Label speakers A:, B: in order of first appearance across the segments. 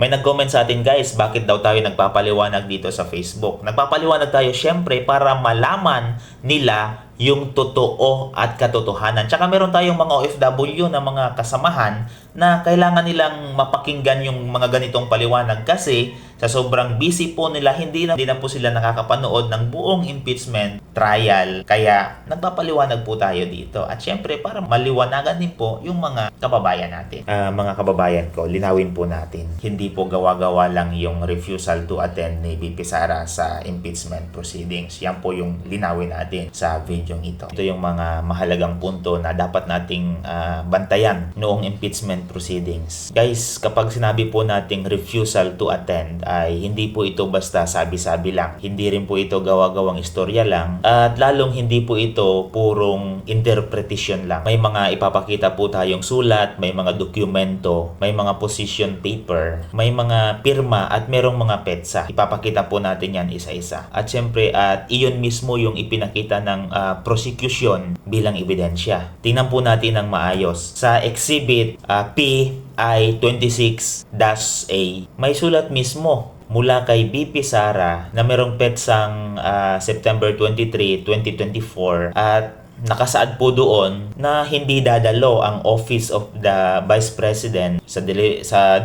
A: May nag-comment sa atin guys, bakit daw tayo nagpapaliwanag dito sa Facebook? Nagpapaliwanag tayo syempre para malaman nila yung totoo at katotohanan. Tsaka meron tayong mga OFW na mga kasamahan na kailangan nilang mapakinggan yung mga ganitong paliwanag kasi sa sobrang busy po nila, hindi na po sila nakakapanood ng buong impeachment trial. Kaya nagpapaliwanag po tayo dito. At syempre para maliwanagan din po yung mga kababayan natin. Mga kababayan ko, linawin po natin. Hindi po gawa-gawa lang yung refusal to attend ni VP Sara sa impeachment proceedings. Yan po yung linawin natin sa video ito. Ito yung mga mahalagang punto na dapat nating bantayan noong impeachment proceedings. Guys, kapag sinabi po nating refusal to attend ay hindi po ito basta sabi-sabi lang. Hindi rin po ito gawa-gawang istorya lang at lalong hindi po ito purong interpretation lang. May mga ipapakita po tayong sulat, may mga dokumento, may mga position paper, may mga pirma at merong mga petsa. Ipapakita po natin yan isa-isa. At syempre at iyon mismo yung ipinakita ng prosecution bilang ebidensya. Tingnan po natin ng maayos. Sa Exhibit PI-26-A, may sulat mismo mula kay VP Sara na merong petsang September 23, 2024 at nakasaad po doon na hindi dadalo ang Office of the Vice President sa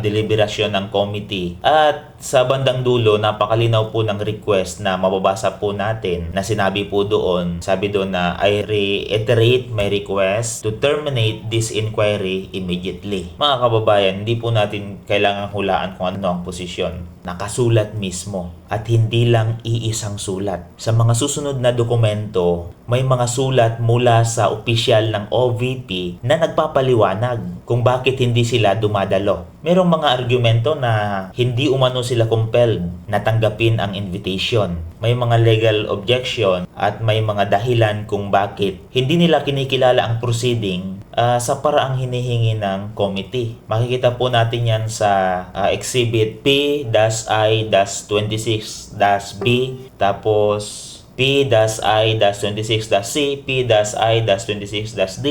A: deliberasyon ng committee. At sa bandang dulo, napakalinaw po ng request na mababasa po natin na sinabi po doon, sabi doon na I reiterate my request to terminate this inquiry immediately. Mga kababayan, hindi po natin kailangan hulaan kung ano ang posisyon. Nakasulat mismo at hindi lang iisang sulat. Sa mga susunod na dokumento, may mga sulat mula sa opisyal ng OVP na nagpapaliwanag kung bakit hindi sila dumadalo. Merong mga argumento na hindi umano sila compelled na tanggapin ang invitation. May mga legal objection at may mga dahilan kung bakit hindi nila kinikilala ang proceeding sa paraang hinihingi ng committee. Makikita po natin yan sa Exhibit P-I-26-B tapos P-I-26-C, P-I-26-D,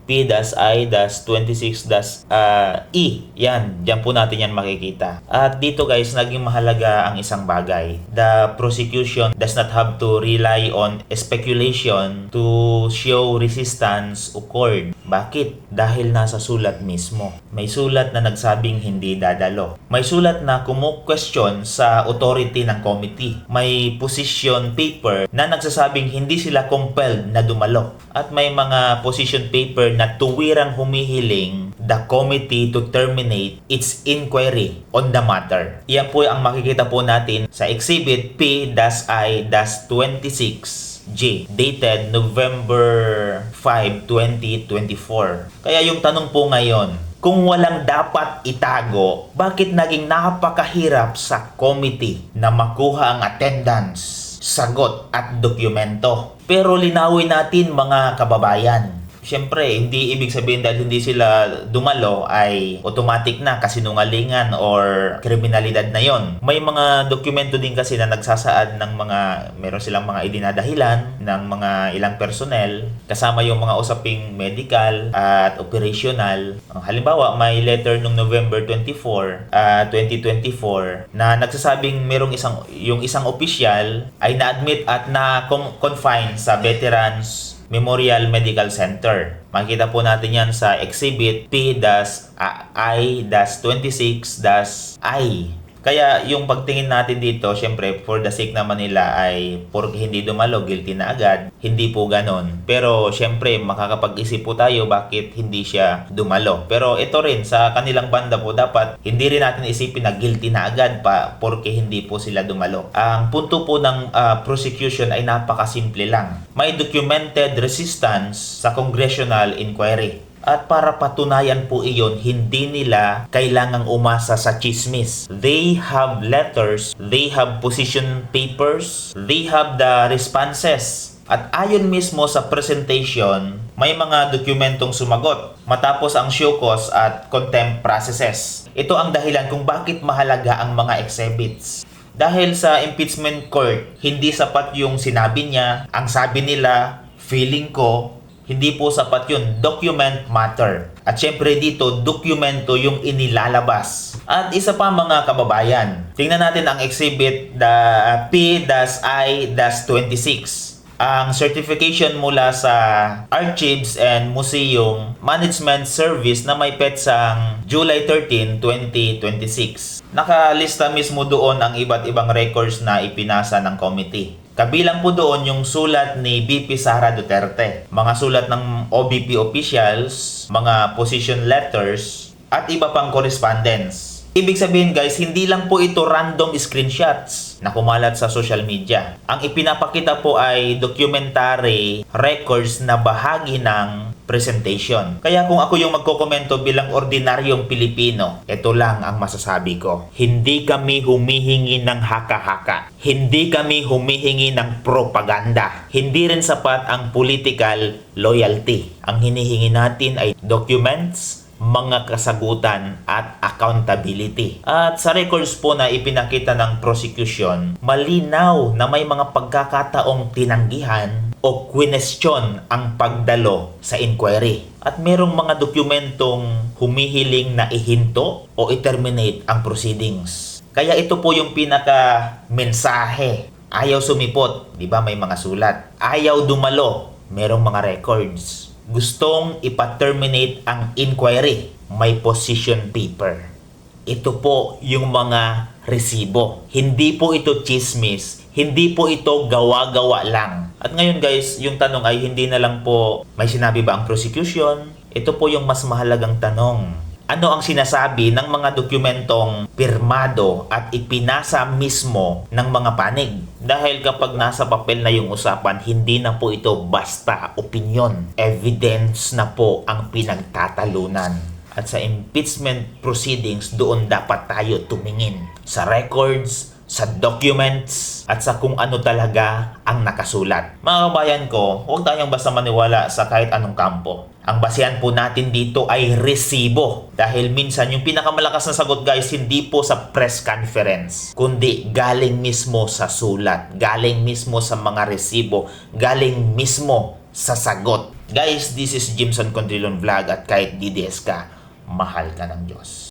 A: P-I-26-E. Diyan po natin yan makikita. At dito guys, naging mahalaga ang isang bagay. The prosecution does not have to rely on speculation to show resistance occurred. Bakit? Dahil nasa sulat mismo. May sulat na nagsabing hindi dadalo. May sulat na kumu-question sa authority ng committee. May position paper na nagsasabing hindi sila compelled na dumalo. At may mga position paper na tuwirang humihiling the committee to terminate its inquiry on the matter. Iyan po ang makikita po natin sa Exhibit P-I-26G dated November 5, 2024. Kaya yung tanong po ngayon, kung walang dapat itago, bakit naging napakahirap sa committee na makuha ang attendance, sagot at dokumento? Pero linawin natin mga kababayan. Siyempre, hindi ibig sabihin dahil hindi sila dumalo ay automatic na kasinungalingan or kriminalidad na yon. May mga dokumento din kasi na nagsasaad ng meron silang mga idinadahilan ng mga ilang personnel kasama yung mga usaping medical at operational. Halimbawa, may letter nung November 24, 2024 na nagsasabing merong isang opisyal ay na-admit at na-confine sa Veterans Memorial Medical Center. Makikita po natin yan sa Exhibit P-I-26-I. Kaya yung pagtingin natin dito, syempre, for the sake naman nila ay porque hindi dumalo, guilty na agad. Hindi po ganon. Pero syempre, makakapag-isip po tayo bakit hindi siya dumalo. Pero ito rin, sa kanilang banda po, dapat hindi rin natin isipin na guilty na agad pa porque hindi po sila dumalo. Ang punto po ng prosecution ay napakasimple lang. May documented resistance sa congressional inquiry. At para patunayan po iyon, hindi nila kailangang umasa sa chismis. They have letters, they have position papers, they have the responses. At ayon mismo sa presentation, may mga dokumentong sumagot matapos ang show cause at contempt processes. Ito ang dahilan kung bakit mahalaga ang mga exhibits. Dahil sa impeachment court, hindi sapat yung sinabi niya, ang sabi nila, feeling ko, hindi po sapat yun. Document matter. At syempre dito, dokumento yung inilalabas. At isa pa mga kababayan, tingnan natin ang exhibit P-I-26. Ang certification mula sa Archives and Museum Management Service na may petsang July 13, 2026. Nakalista mismo doon ang iba't ibang records na ipinasa ng committee. Kabilang po doon yung sulat ni BP Sara Duterte, mga sulat ng OBP officials, mga position letters, at iba pang correspondence. Ibig sabihin guys, hindi lang po ito random screenshots na kumalat sa social media. Ang ipinapakita po ay documentary records na bahagi ng presentation. Kaya kung ako yung magkokomento bilang ordinaryong Pilipino, ito lang ang masasabi ko. Hindi kami humihingi ng haka-haka. Hindi kami humihingi ng propaganda. Hindi rin sapat ang political loyalty. Ang hinihingi natin ay documents, mga kasagutan at accountability. At sa records po na ipinakita ng prosecution, malinaw na may mga pagkakataong tinanggihan o question ang pagdalo sa inquiry. At merong mga dokumentong humihiling na ihinto o i-terminate ang proceedings. Kaya ito po yung pinaka-mensahe. Ayaw sumipot, di ba may mga sulat. Ayaw dumalo, merong mga records. Gustong ipa-terminate ang inquiry, may position paper. Ito po yung mga resibo. Hindi po ito chismis, hindi po ito gawa-gawa lang. At ngayon guys, yung tanong ay hindi na lang po may sinabi ba ang prosecution? Ito po yung mas mahalagang tanong. Ano ang sinasabi ng mga dokumentong pirmado at ipinasa mismo ng mga panig? Dahil kapag nasa papel na yung usapan, hindi na po ito basta opinion. Evidence na po ang pinagtatalunan. At sa impeachment proceedings, doon dapat tayo tumingin. Sa records, sa documents, at sa kung ano talaga ang nakasulat. Mga kabayan ko, huwag tayong basta maniwala sa kahit anong kampo. Ang basehan po natin dito ay resibo. Dahil minsan yung pinakamalakas na sagot guys, hindi po sa press conference, kundi galing mismo sa sulat, galing mismo sa mga resibo, galing mismo sa sagot. Guys, this is Jimson Condrilon Vlog at kahit DDS ka, mahal ka ng Diyos.